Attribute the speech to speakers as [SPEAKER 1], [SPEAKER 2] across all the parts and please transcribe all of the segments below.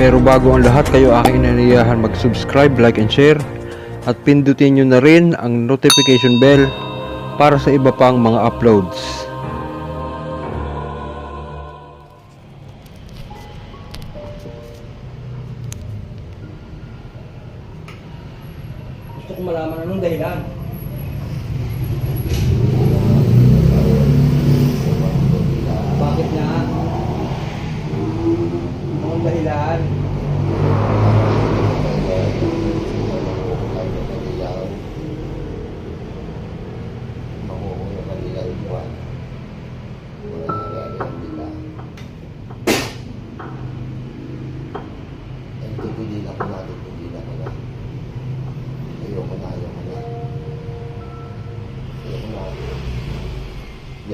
[SPEAKER 1] Pero bago ang lahat, kayo aking inaniyahan mag-subscribe, like and share at pindutin nyo na rin ang notification bell para sa iba pang mga uploads.
[SPEAKER 2] Gusto ko malaman anong dahilan. Bakit nga? Anong dahilan?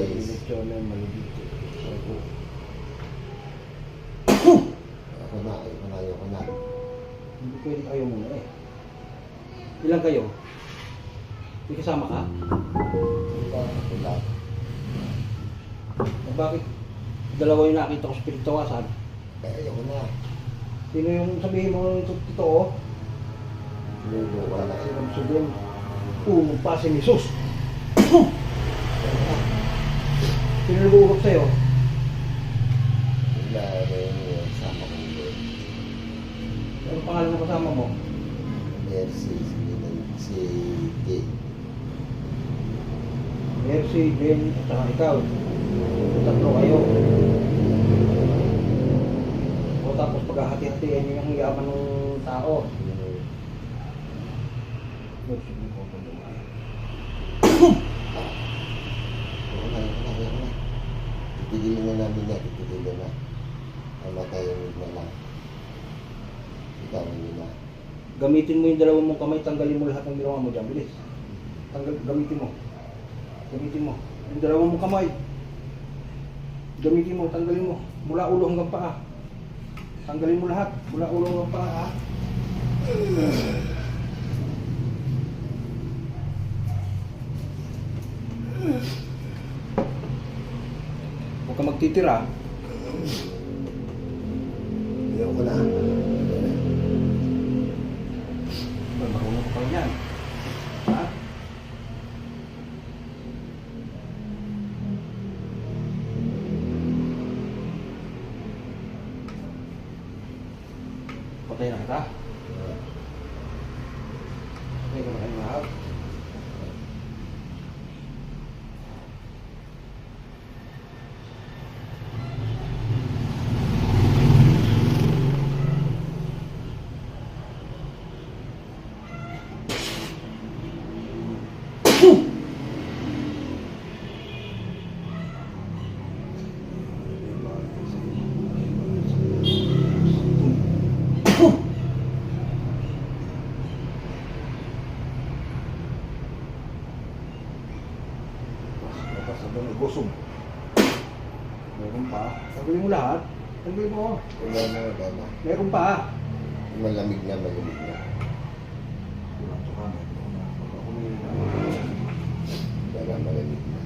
[SPEAKER 2] Eleksyon na malugit.
[SPEAKER 3] Ayoko na.
[SPEAKER 2] Hindi pwede kayo muna eh. Ilan kayo? May kasama ka?
[SPEAKER 3] Wala.
[SPEAKER 2] Bakit dalawa yung nakita ko sa pinagtawasan?
[SPEAKER 3] Ayoko na.
[SPEAKER 2] Sino yung sabihin mo ito totoo?
[SPEAKER 3] Wala.
[SPEAKER 2] Sino sabihin? Pa si Jesus. Sino nag-uurok sa'yo?
[SPEAKER 3] Wala rin yung sama ko doon.
[SPEAKER 2] Anong pangalan ng kasama mo?
[SPEAKER 3] Mercy, si Kate.
[SPEAKER 2] Mercy, Ben, at saka ikaw. Tatlo kayo. O tapos paghahati-hatiin nyo yung yaman ng tao.
[SPEAKER 3] Titigilin na namin niya, titigilin na. Namatayin na lang. Ikaw na.
[SPEAKER 2] Gamitin mo yung dalawang mong kamay, tanggalin mo lahat ng ginawa mo dyan. Bilis. Gamitin mo. Gamitin mo. Yung dalawang mong kamay. Gamitin mo, tanggalin mo. Mula ulo hanggang paa. Tanggalin mo lahat. Mula ulo hanggang paa. Ha? Huwag ka magtitira.
[SPEAKER 3] Ayoko na.
[SPEAKER 2] Marunong ka yan. Ha? Patay na kita? Patay ka na kayo lahat? Gusog. Meron pa. Tanggalin mo lahat. Tanggalin mo.
[SPEAKER 3] Wala na.
[SPEAKER 2] Meron pa.
[SPEAKER 3] Malamig na, malamig na. Wala, malamig na.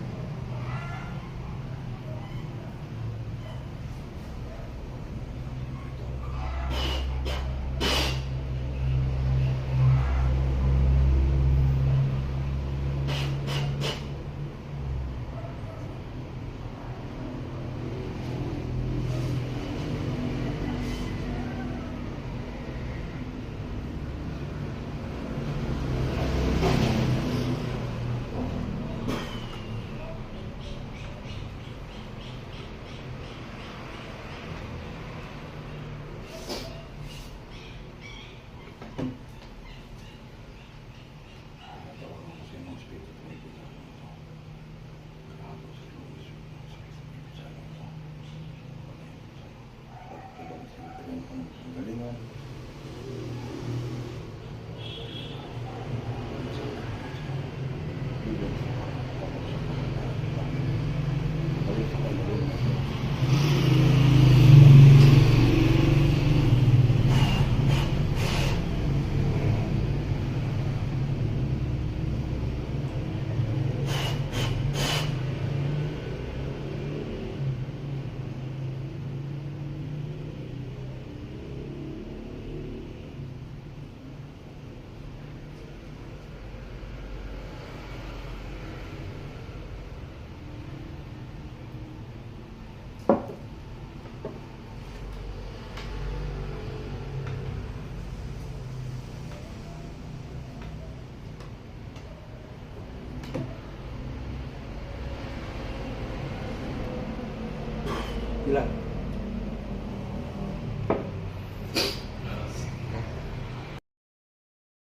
[SPEAKER 2] lang.